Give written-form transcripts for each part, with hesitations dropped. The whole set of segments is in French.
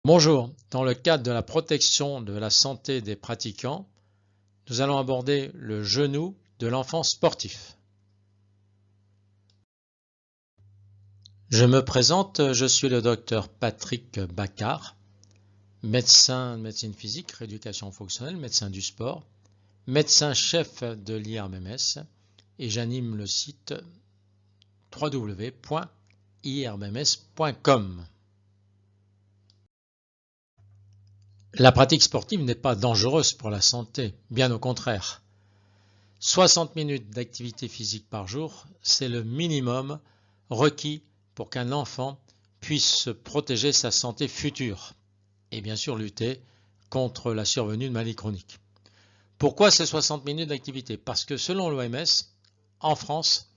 Bonjour, dans le cadre de la protection de la santé des pratiquants, nous allons aborder le genou de l'enfant sportif. Je me présente, je suis le docteur Patrick Baccar, médecin de médecine physique, rééducation fonctionnelle, médecin du sport, médecin-chef de l'IRMMS et j'anime le site www.irmms.com. La pratique sportive n'est pas dangereuse pour la santé, bien au contraire. 60 minutes d'activité physique par jour, c'est le minimum requis pour qu'un enfant puisse protéger sa santé future et bien sûr lutter contre la survenue de maladies chroniques. Pourquoi ces 60 minutes d'activité? Parce que selon l'OMS, en France,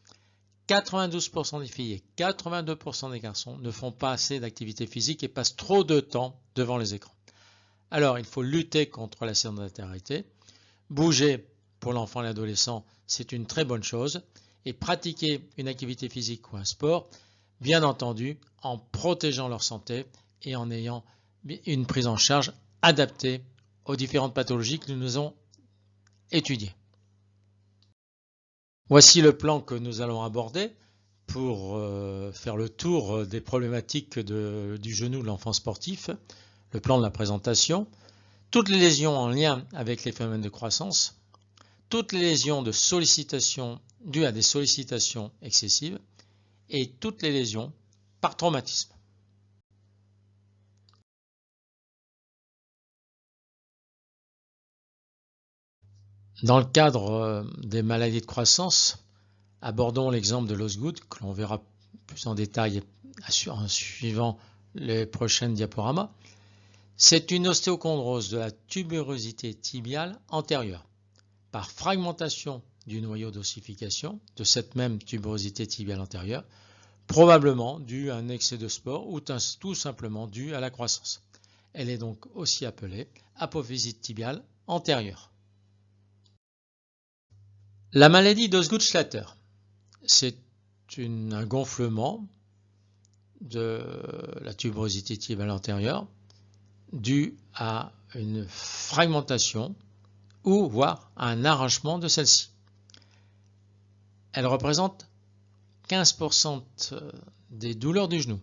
92% des filles et 82% des garçons ne font pas assez d'activité physique et passent trop de temps devant les écrans. Alors, il faut lutter contre la sédentarité, bouger pour l'enfant et l'adolescent, c'est une très bonne chose, et pratiquer une activité physique ou un sport, bien entendu, en protégeant leur santé et en ayant une prise en charge adaptée aux différentes pathologies que nous avons étudiées. Voici le plan que nous allons aborder pour faire le tour des problématiques du genou de l'enfant sportif, le plan de la présentation, toutes les lésions en lien avec les phénomènes de croissance, toutes les lésions de sollicitation dues à des sollicitations excessives et toutes les lésions par traumatisme. Dans le cadre des maladies de croissance, abordons l'exemple de l'osgood que l'on verra plus en détail en suivant les prochaines diaporamas. C'est une ostéochondrose de la tuberosité tibiale antérieure par fragmentation du noyau d'ossification de cette même tuberosité tibiale antérieure, probablement due à un excès de sport ou tout simplement due à la croissance. Elle est donc aussi appelée apophysite tibiale antérieure. La maladie d'Osgood-Schlatter, c'est un gonflement de la tuberosité tibiale antérieure dû à une fragmentation ou voire à un arrachement de celle-ci. Elle représente 15% des douleurs du genou,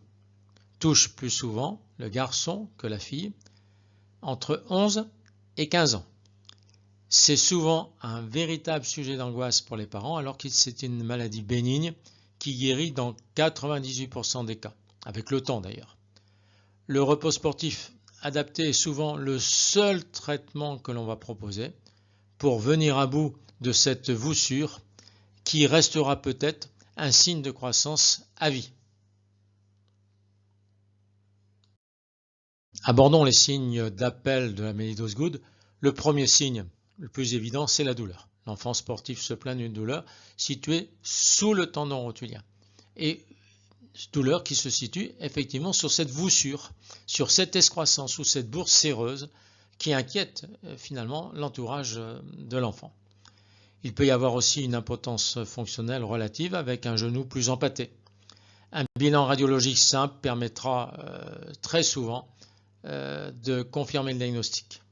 touche plus souvent le garçon que la fille, entre 11 et 15 ans. C'est souvent un véritable sujet d'angoisse pour les parents alors que c'est une maladie bénigne qui guérit dans 98% des cas, avec le temps d'ailleurs. Le repos sportif adapté est souvent le seul traitement que l'on va proposer pour venir à bout de cette voussure qui restera peut-être un signe de croissance à vie. Abordons les signes d'appel de la maladie d'Osgood. Le premier signe, le plus évident, c'est la douleur. L'enfant sportif se plaint d'une douleur située sous le tendon rotulien. Et douleur qui se situe effectivement sur cette voussure, sur cette excroissance ou cette bourse séreuse qui inquiète finalement l'entourage de l'enfant. Il peut y avoir aussi une impotence fonctionnelle relative avec un genou plus empâté. Un bilan radiologique simple permettra très souvent de confirmer le diagnostic.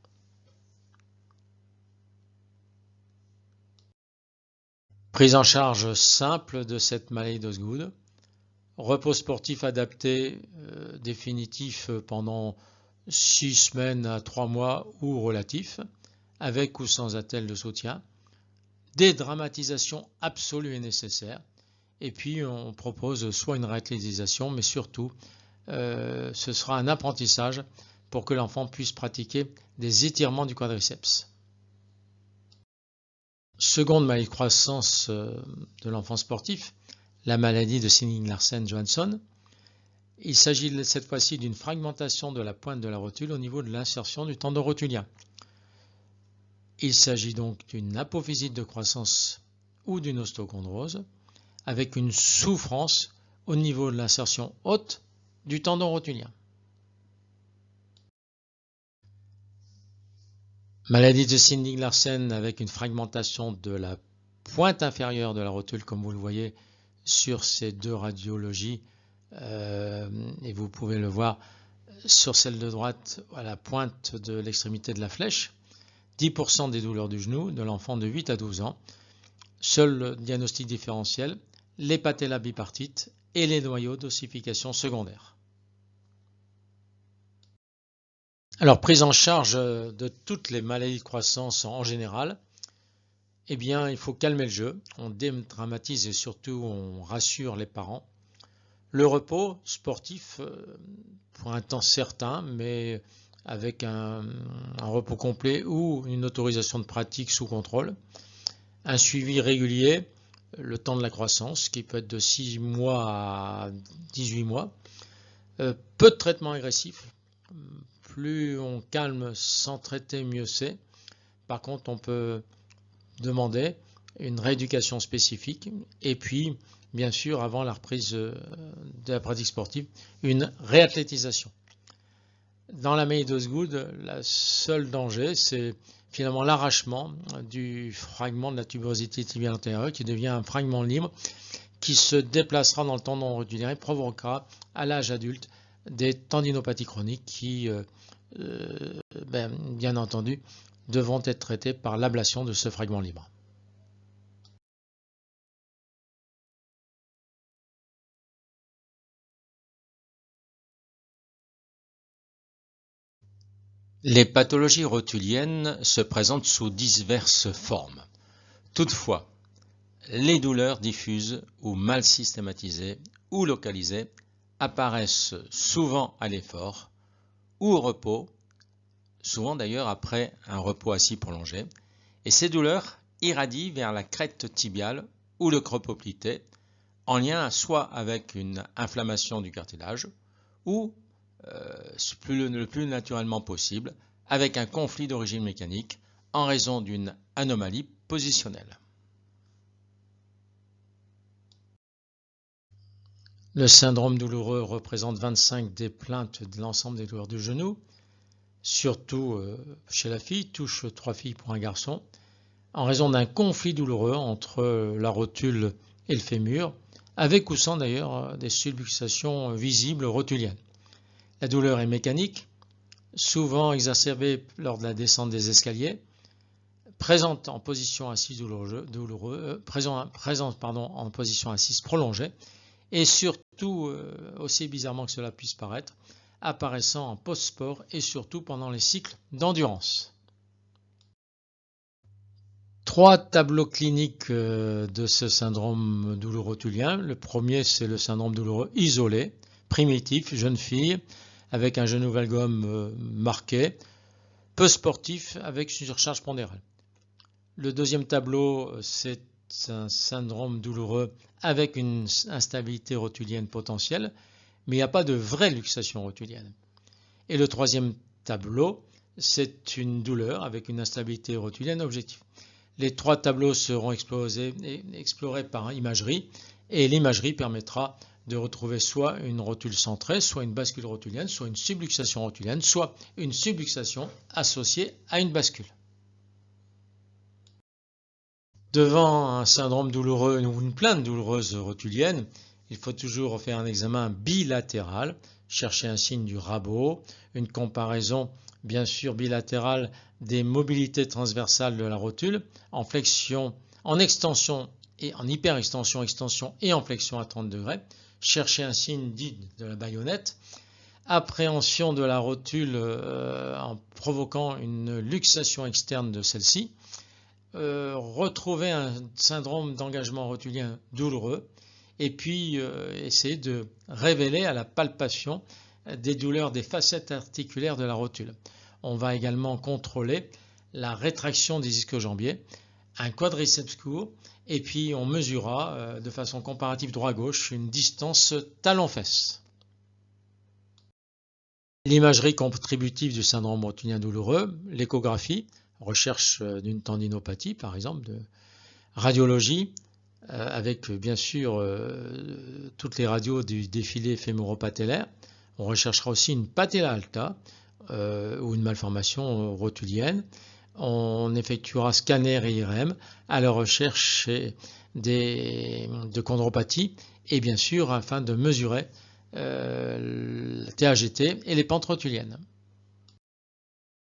Prise en charge simple de cette maladie d'Osgood. Repos sportif adapté définitif pendant 6 semaines à 3 mois ou relatif, avec ou sans attelle de soutien. Dédramatisation absolue et nécessaire. Et puis on propose soit une réathlétisation, mais surtout ce sera un apprentissage pour que l'enfant puisse pratiquer des étirements du quadriceps. Seconde maladie de croissance de l'enfant sportif, la maladie de Sinding-Larsen-Johansson. Il s'agit cette fois-ci d'une fragmentation de la pointe de la rotule au niveau de l'insertion du tendon rotulien. Il s'agit donc d'une apophysite de croissance ou d'une ostéochondrose avec une souffrance au niveau de l'insertion haute du tendon rotulien. Maladie de Sinding-Larsen avec une fragmentation de la pointe inférieure de la rotule, comme vous le voyez sur ces deux radiologies, et vous pouvez le voir sur celle de droite à la pointe de l'extrémité de la flèche, 10% des douleurs du genou de l'enfant de 8 à 12 ans. Seul diagnostic différentiel, les patellas bipartites et les noyaux d'ossification secondaire. Alors, prise en charge de toutes les maladies de croissance en général, eh bien, il faut calmer le jeu, on dédramatise et surtout on rassure les parents. Le repos sportif pour un temps certain, mais avec un repos complet ou une autorisation de pratique sous contrôle. Un suivi régulier, le temps de la croissance, qui peut être de 6 mois à 18 mois. Peu de traitement agressif. Plus on calme sans traiter, mieux c'est. Par contre, on peut demander une rééducation spécifique et puis, bien sûr, avant la reprise de la pratique sportive, une réathlétisation. Dans la Meadows Good, le seul danger, c'est finalement l'arrachement du fragment de la tuberosité tibiale antérieure qui devient un fragment libre qui se déplacera dans le tendon rotulien et provoquera à l'âge adulte des tendinopathies chroniques qui, bien entendu, devront être traitées par l'ablation de ce fragment libre. Les pathologies rotuliennes se présentent sous diverses formes. Toutefois, les douleurs diffuses ou mal systématisées ou localisées apparaissent souvent à l'effort ou au repos, souvent d'ailleurs après un repos assis prolongé, et ces douleurs irradient vers la crête tibiale ou le creux poplité, en lien soit avec une inflammation du cartilage ou, le plus naturellement possible, avec un conflit d'origine mécanique en raison d'une anomalie positionnelle. Le syndrome douloureux représente 25 des plaintes de l'ensemble des douleurs du genou, surtout chez la fille, touche 3 filles pour un garçon, en raison d'un conflit douloureux entre la rotule et le fémur, avec ou sans d'ailleurs des subluxations visibles rotuliennes. La douleur est mécanique, souvent exacerbée lors de la descente des escaliers, présente en position assise en position assise prolongée, et surtout, aussi bizarrement que cela puisse paraître, apparaissant en post-sport et surtout pendant les cycles d'endurance. 3 tableaux cliniques de ce syndrome douloureux rotulien. Le premier, c'est le syndrome douloureux isolé, primitif, jeune fille, avec un genou valgum marqué, peu sportif, avec une surcharge pondérale. Le deuxième tableau, c'est un syndrome douloureux avec une instabilité rotulienne potentielle, mais il n'y a pas de vraie luxation rotulienne. Et le troisième tableau, c'est une douleur avec une instabilité rotulienne objective. Les 3 tableaux seront explorés par imagerie, et l'imagerie permettra de retrouver soit une rotule centrée, soit une bascule rotulienne, soit une subluxation rotulienne, soit une subluxation associée à une bascule. Devant un syndrome douloureux ou une plainte douloureuse rotulienne, il faut toujours faire un examen bilatéral, chercher un signe du rabot, une comparaison bien sûr bilatérale des mobilités transversales de la rotule, en flexion, en extension et en hyperextension, extension et en flexion à 30 degrés, chercher un signe dit de la baïonnette, appréhension de la rotule en provoquant une luxation externe de celle-ci, retrouver un syndrome d'engagement rotulien douloureux et puis essayer de révéler à la palpation des douleurs des facettes articulaires de la rotule. On va également contrôler la rétraction des ischio-jambiers, un quadriceps court et puis on mesurera de façon comparative droit-gauche une distance talon-fesse. L'imagerie contributive du syndrome rotulien douloureux, l'échographie, recherche d'une tendinopathie par exemple, de radiologie, avec bien sûr toutes les radios du défilé fémoro-patellaire. On recherchera aussi une patella alta ou une malformation rotulienne. On effectuera scanner et IRM à la recherche de chondropathie et bien sûr afin de mesurer la TAGT et les pentes rotuliennes.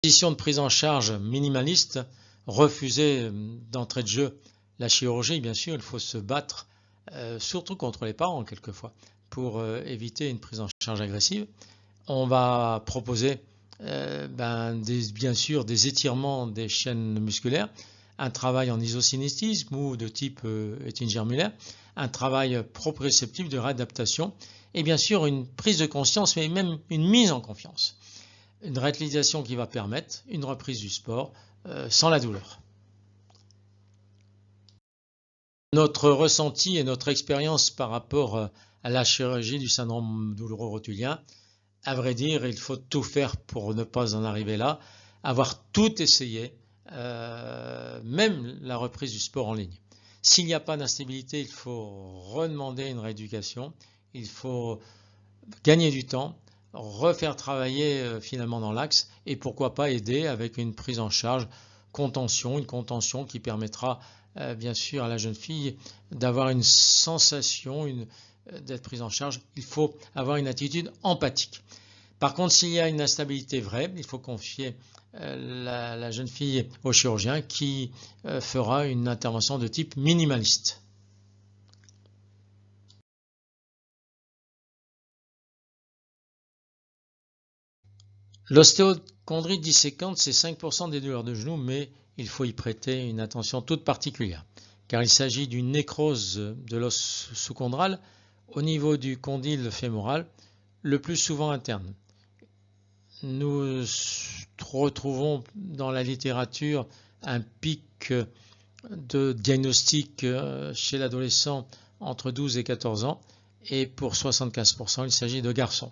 Position de prise en charge minimaliste, refuser d'entrée de jeu la chirurgie, bien sûr, il faut se battre, surtout contre les parents quelquefois, pour éviter une prise en charge agressive. On va proposer bien sûr des étirements des chaînes musculaires, un travail en isocinétisme ou de type Ettinger-Muller, un travail proprioceptif de réadaptation et bien sûr une prise de conscience, mais même une mise en confiance. Une réutilisation qui va permettre une reprise du sport sans la douleur. Notre ressenti et notre expérience par rapport à la chirurgie du syndrome douloureux rotulien, à vrai dire, il faut tout faire pour ne pas en arriver là, avoir tout essayé, même la reprise du sport en ligne. S'il n'y a pas d'instabilité, il faut redemander une rééducation, il faut gagner du temps, refaire travailler finalement dans l'axe et pourquoi pas aider avec une prise en charge contention, une contention qui permettra bien sûr à la jeune fille d'avoir une sensation d'être prise en charge. Il faut avoir une attitude empathique. Par contre, s'il y a une instabilité vraie, il faut confier la jeune fille au chirurgien qui fera une intervention de type minimaliste. L'ostéochondrite disséquante, c'est 5% des douleurs de genoux, mais il faut y prêter une attention toute particulière, car il s'agit d'une nécrose de l'os sous-chondral au niveau du condyle fémoral, le plus souvent interne. Nous retrouvons dans la littérature un pic de diagnostic chez l'adolescent entre 12 et 14 ans, et pour 75%, il s'agit de garçons.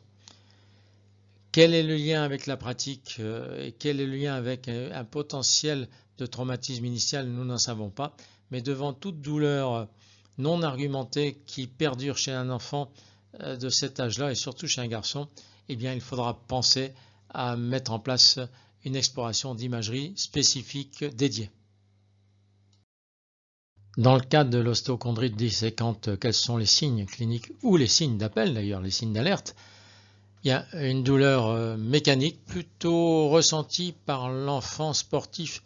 Quel est le lien avec la pratique et quel est le lien avec un potentiel de traumatisme initial? Nous n'en savons pas, mais devant toute douleur non argumentée qui perdure chez un enfant de cet âge-là et surtout chez un garçon, eh bien, il faudra penser à mettre en place une exploration d'imagerie spécifique dédiée. Dans le cas de l'ostéochondrite disséquante, quels sont les signes cliniques ou les signes d'appel d'ailleurs, les signes d'alerte? Il y a une douleur mécanique plutôt ressentie par l'enfant sportif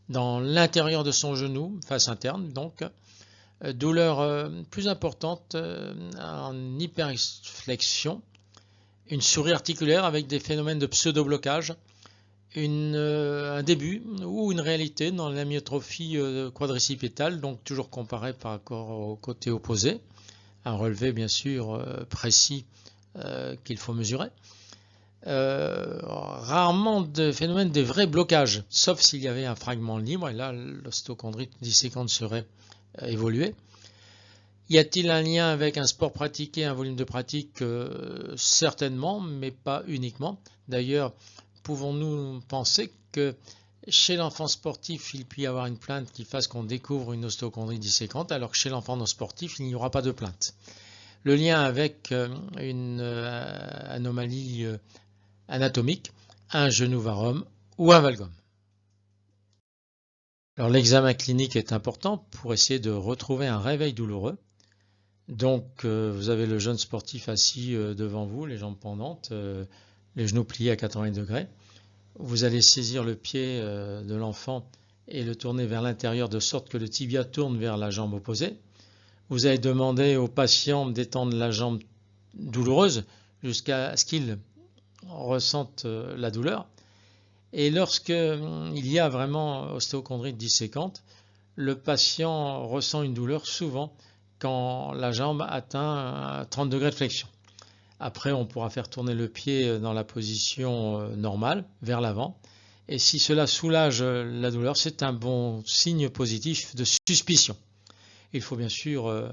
dans l'intérieur de son genou, face interne donc. Douleur plus importante en hyperflexion, une souris articulaire avec des phénomènes de pseudo-blocage, un début ou une réalité dans l'amyotrophie quadricipétale, donc toujours comparé par rapport au côté opposé, un relevé bien sûr précis qu'il faut mesurer. Rarement de phénomène de vrai blocage, sauf s'il y avait un fragment libre, et là l'ostéochondrite disséquante serait évoluée. Y a-t-il un lien avec un sport pratiqué, un volume de pratique? Certainement, mais pas uniquement. D'ailleurs, pouvons-nous penser que chez l'enfant sportif, il peut y avoir une plainte qui fasse qu'on découvre une ostéochondrite disséquante, alors que chez l'enfant non sportif, il n'y aura pas de plainte. Le lien avec une anomalie anatomique, un genou varome ou un valgum. Alors l'examen clinique est important pour essayer de retrouver un réveil douloureux. Donc vous avez le jeune sportif assis devant vous, les jambes pendantes, les genoux pliés à 80 degrés. Vous allez saisir le pied de l'enfant et le tourner vers l'intérieur de sorte que le tibia tourne vers la jambe opposée. Vous allez demander au patient d'étendre la jambe douloureuse jusqu'à ce qu'il ressente la douleur. Et lorsqu'il y a vraiment ostéochondrite disséquante, le patient ressent une douleur souvent quand la jambe atteint 30 degrés de flexion. Après, on pourra faire tourner le pied dans la position normale, vers l'avant. Et si cela soulage la douleur, c'est un bon signe positif de suspicion. Il faut bien sûr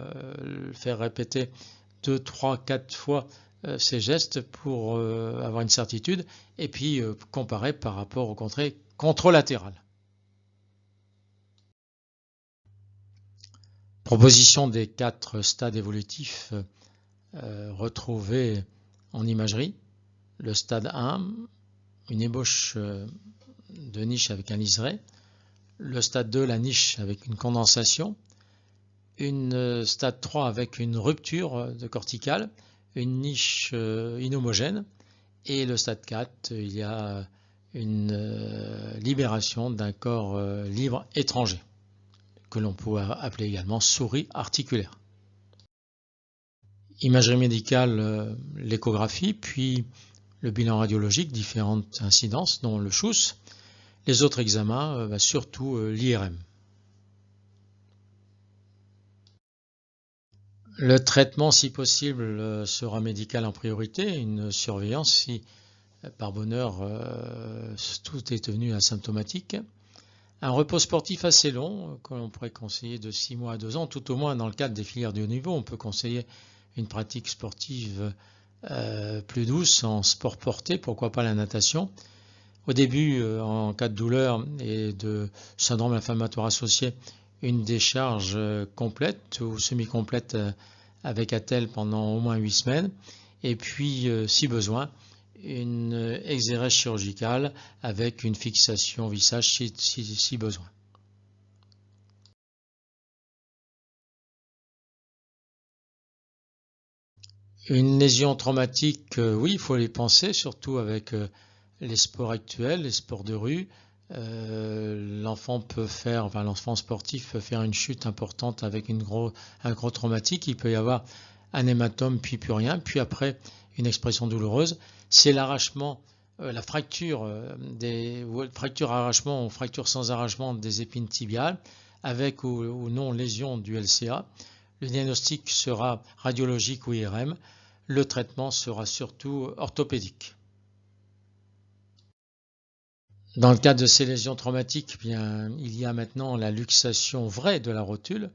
faire répéter 2, 3, 4 fois ces gestes pour avoir une certitude et puis comparer par rapport au contralatéral. Proposition des 4 stades évolutifs retrouvés en imagerie. Le stade 1, une ébauche de niche avec un liseré. Le stade 2, la niche avec une condensation. Stade 3 avec une rupture de corticale, une niche inhomogène, et le stade 4, il y a une libération d'un corps libre étranger, que l'on pourrait appeler également souris articulaire. Imagerie médicale, l'échographie, puis le bilan radiologique, différentes incidences, dont le SCHUSS. Les autres examens, surtout l'IRM. Le traitement, si possible, sera médical en priorité, une surveillance si, par bonheur, tout est devenu asymptomatique. Un repos sportif assez long, que l'on pourrait conseiller de 6 mois à 2 ans, tout au moins dans le cadre des filières de haut niveau. On peut conseiller une pratique sportive plus douce en sport porté, pourquoi pas la natation. Au début, en cas de douleur et de syndrome inflammatoire associé, une décharge complète ou semi-complète avec attelle pendant au moins 8 semaines. Et puis, si besoin, une exérèse chirurgicale avec une fixation visage si besoin. Une lésion traumatique, oui, il faut les penser, surtout avec les sports actuels, les sports de rue. L'enfant sportif peut faire une chute importante avec un gros traumatique. Il peut y avoir un hématome, puis plus rien, puis après une expression douloureuse. C'est l'arrachement, la fracture, arrachement ou fracture sans arrachement des épines tibiales, avec ou non lésion du LCA. Le diagnostic sera radiologique ou IRM. Le traitement sera surtout orthopédique. Dans le cas de ces lésions traumatiques, il y a maintenant la luxation vraie de la rotule.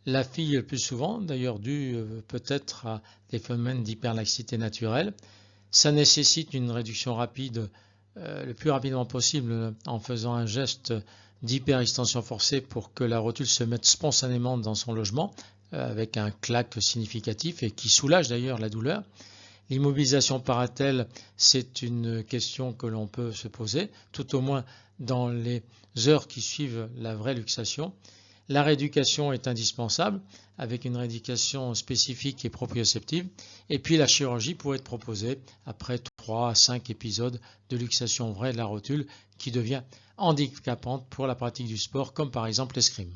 La fille le plus souvent, d'ailleurs due peut-être à des phénomènes d'hyperlaxité naturelle. Ça nécessite une réduction rapide, le plus rapidement possible, en faisant un geste d'hyperextension forcée pour que la rotule se mette spontanément dans son logement, avec un claque significatif et qui soulage d'ailleurs la douleur. L'immobilisation par attelle, c'est une question que l'on peut se poser, tout au moins dans les heures qui suivent la vraie luxation. La rééducation est indispensable, avec une rééducation spécifique et proprioceptive. Et puis la chirurgie pourrait être proposée après 3 à 5 épisodes de luxation vraie de la rotule qui devient handicapante pour la pratique du sport, comme par exemple l'escrime.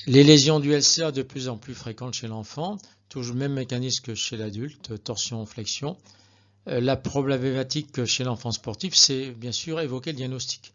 Les lésions du LCA de plus en plus fréquentes chez l'enfant, toujours le même mécanisme que chez l'adulte, torsion-flexion. La problématique chez l'enfant sportif, c'est bien sûr évoquer le diagnostic,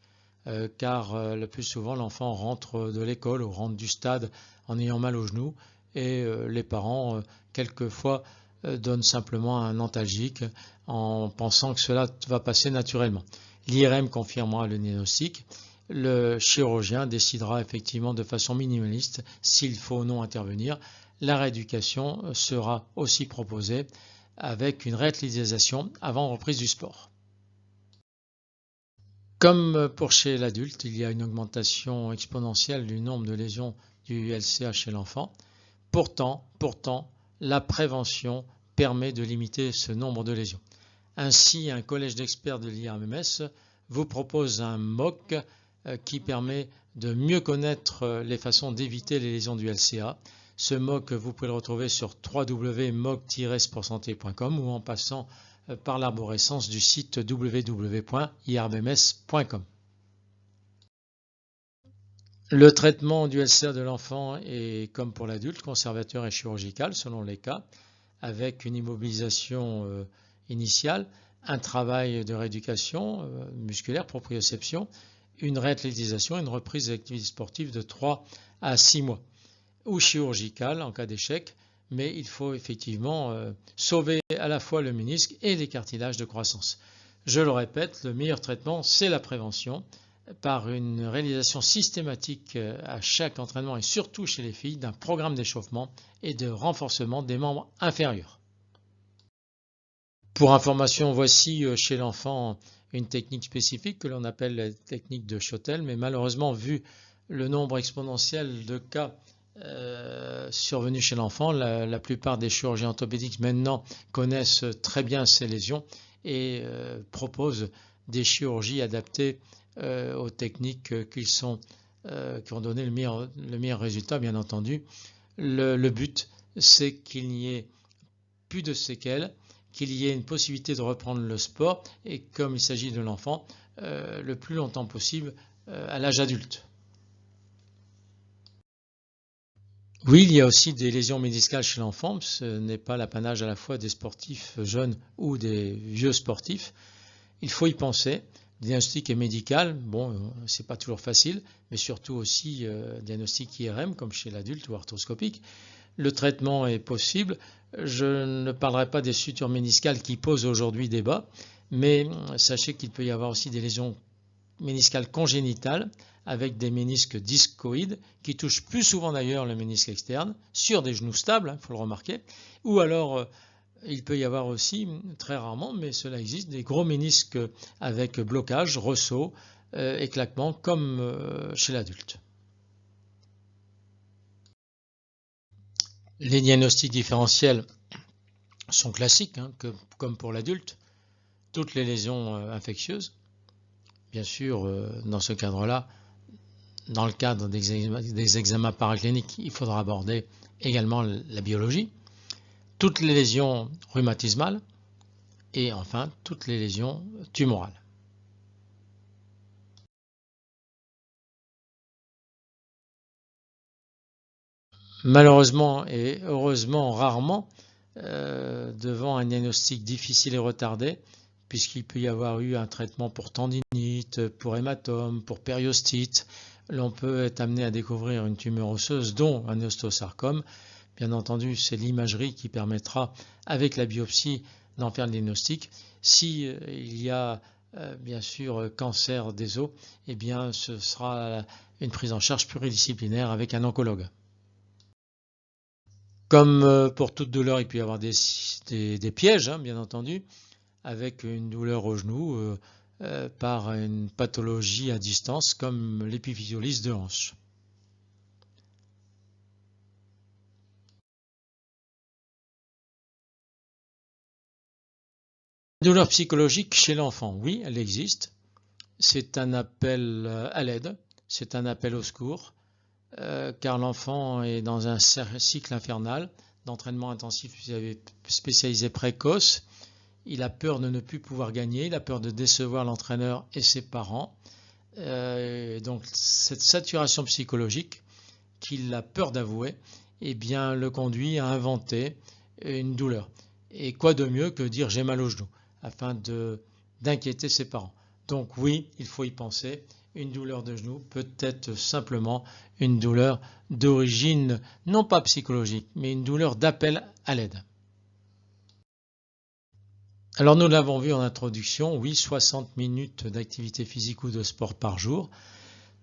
car le plus souvent l'enfant rentre de l'école ou rentre du stade en ayant mal au genou et les parents, quelquefois, donnent simplement un antalgique en pensant que cela va passer naturellement. L'IRM confirmera le diagnostic. Le chirurgien décidera effectivement de façon minimaliste s'il faut ou non intervenir. La rééducation sera aussi proposée avec une réathlétisation avant reprise du sport. Comme pour chez l'adulte, il y a une augmentation exponentielle du nombre de lésions du LCA chez l'enfant. Pourtant, la prévention permet de limiter ce nombre de lésions. Ainsi, un collège d'experts de l'IRMMS vous propose un MOOC qui permet de mieux connaître les façons d'éviter les lésions du LCA. Ce MOOC, vous pouvez le retrouver sur www.mooc-sportsanté.com ou en passant par l'arborescence du site www.irbms.com. Le traitement du LCA de l'enfant est, comme pour l'adulte, conservateur et chirurgical selon les cas, avec une immobilisation initiale, un travail de rééducation musculaire, proprioception, une réathlétisation et une reprise des activités sportives de 3 à 6 mois, ou chirurgicale en cas d'échec, mais il faut effectivement sauver à la fois le ménisque et les cartilages de croissance. Je le répète, le meilleur traitement, c'est la prévention, par une réalisation systématique à chaque entraînement et surtout chez les filles d'un programme d'échauffement et de renforcement des membres inférieurs. Pour information, voici chez l'enfant une technique spécifique que l'on appelle la technique de Schotel, mais malheureusement, vu le nombre exponentiel de cas survenus chez l'enfant, la plupart des chirurgiens orthopédiques maintenant connaissent très bien ces lésions et proposent des chirurgies adaptées aux techniques qui ont donné le meilleur résultat, bien entendu. Le but, c'est qu'il n'y ait plus de séquelles, qu'il y ait une possibilité de reprendre le sport et comme il s'agit de l'enfant, le plus longtemps possible à l'âge adulte. Oui, il y a aussi des lésions méniscales chez l'enfant. Ce n'est pas l'apanage à la fois des sportifs jeunes ou des vieux sportifs. Il faut y penser. Diagnostic et médical, bon, c'est pas toujours facile, mais surtout aussi diagnostic IRM comme chez l'adulte ou arthroscopique. Le traitement est possible. Je ne parlerai pas des sutures méniscales qui posent aujourd'hui débat, mais sachez qu'il peut y avoir aussi des lésions méniscales congénitales avec des ménisques discoïdes qui touchent plus souvent d'ailleurs le ménisque externe sur des genoux stables, il faut le remarquer, ou alors il peut y avoir aussi, très rarement, mais cela existe, des gros ménisques avec blocage, ressaut, éclatement comme chez l'adulte. Les diagnostics différentiels sont classiques, comme pour l'adulte. Toutes les lésions infectieuses, bien sûr, dans ce cadre-là, dans le cadre des examens paracliniques, il faudra aborder également la biologie, toutes les lésions rhumatismales et enfin toutes les lésions tumorales. Malheureusement et heureusement rarement, devant un diagnostic difficile et retardé, puisqu'il peut y avoir eu un traitement pour tendinite, pour hématome, pour périostite, l'on peut être amené à découvrir une tumeur osseuse, dont un ostéosarcome. Bien entendu, c'est l'imagerie qui permettra, avec la biopsie, d'en faire le diagnostic. Si il y a bien sûr cancer des os, eh bien ce sera une prise en charge pluridisciplinaire avec un oncologue. Comme pour toute douleur, il peut y avoir des pièges, bien entendu, avec une douleur au genou par une pathologie à distance comme l'épiphysiolyse de hanche. Douleur psychologique chez l'enfant, oui, elle existe. C'est un appel à l'aide, c'est un appel au secours, car l'enfant est dans un cycle infernal d'entraînement intensif spécialisé précoce. Il a peur de ne plus pouvoir gagner, il a peur de décevoir l'entraîneur et ses parents. Donc cette saturation psychologique qu'il a peur d'avouer, eh bien, le conduit à inventer une douleur. Et quoi de mieux que dire j'ai mal au genou, afin d'inquiéter ses parents. Donc oui, il faut y penser. Une douleur de genou peut être simplement une douleur d'origine non pas psychologique, mais une douleur d'appel à l'aide. Alors nous l'avons vu en introduction, oui, 60 minutes d'activité physique ou de sport par jour.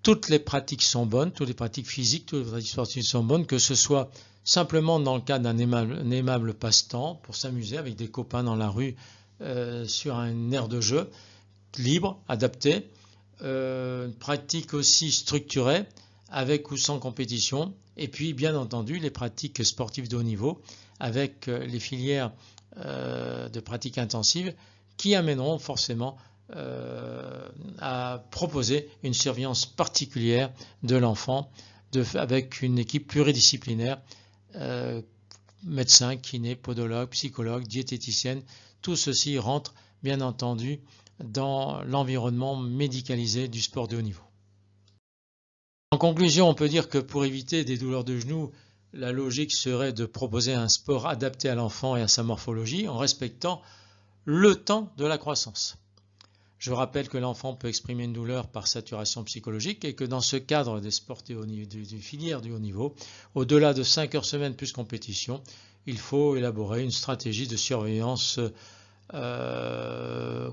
Toutes les pratiques sont bonnes, toutes les pratiques physiques, toutes les pratiques sportives sont bonnes, que ce soit simplement dans le cadre d'un aimable passe-temps pour s'amuser avec des copains dans la rue sur un aire de jeu libre, adapté, pratique aussi structurée avec ou sans compétition, et puis bien entendu les pratiques sportives de haut niveau avec les filières de pratiques intensives qui amèneront forcément à proposer une surveillance particulière de l'enfant avec une équipe pluridisciplinaire, médecin, kiné, podologue, psychologue, diététicienne. Tout ceci rentre bien entendu dans l'environnement médicalisé du sport de haut niveau. En conclusion, on peut dire que pour éviter des douleurs de genoux, la logique serait de proposer un sport adapté à l'enfant et à sa morphologie en respectant le temps de la croissance. Je rappelle que l'enfant peut exprimer une douleur par saturation psychologique et que dans ce cadre des sports du filière du haut niveau, au-delà de 5 heures semaine plus compétition, il faut élaborer une stratégie de surveillance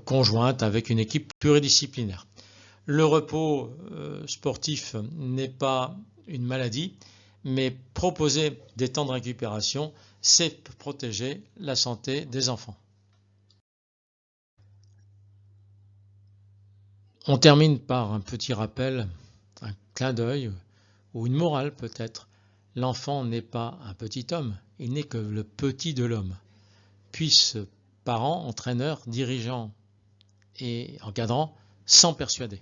conjointe avec une équipe pluridisciplinaire. Le repos sportif n'est pas une maladie, mais proposer des temps de récupération, c'est protéger la santé des enfants. On termine par un petit rappel, un clin d'œil ou une morale peut-être. L'enfant n'est pas un petit homme, il n'est que le petit de l'homme. Puissent parents, entraîneurs, dirigeants et encadrants s'en persuader.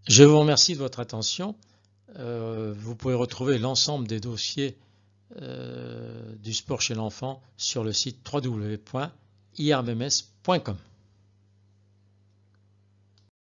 Je vous remercie de votre attention. Vous pouvez retrouver l'ensemble des dossiers du sport chez l'enfant sur le site www.irbms.com.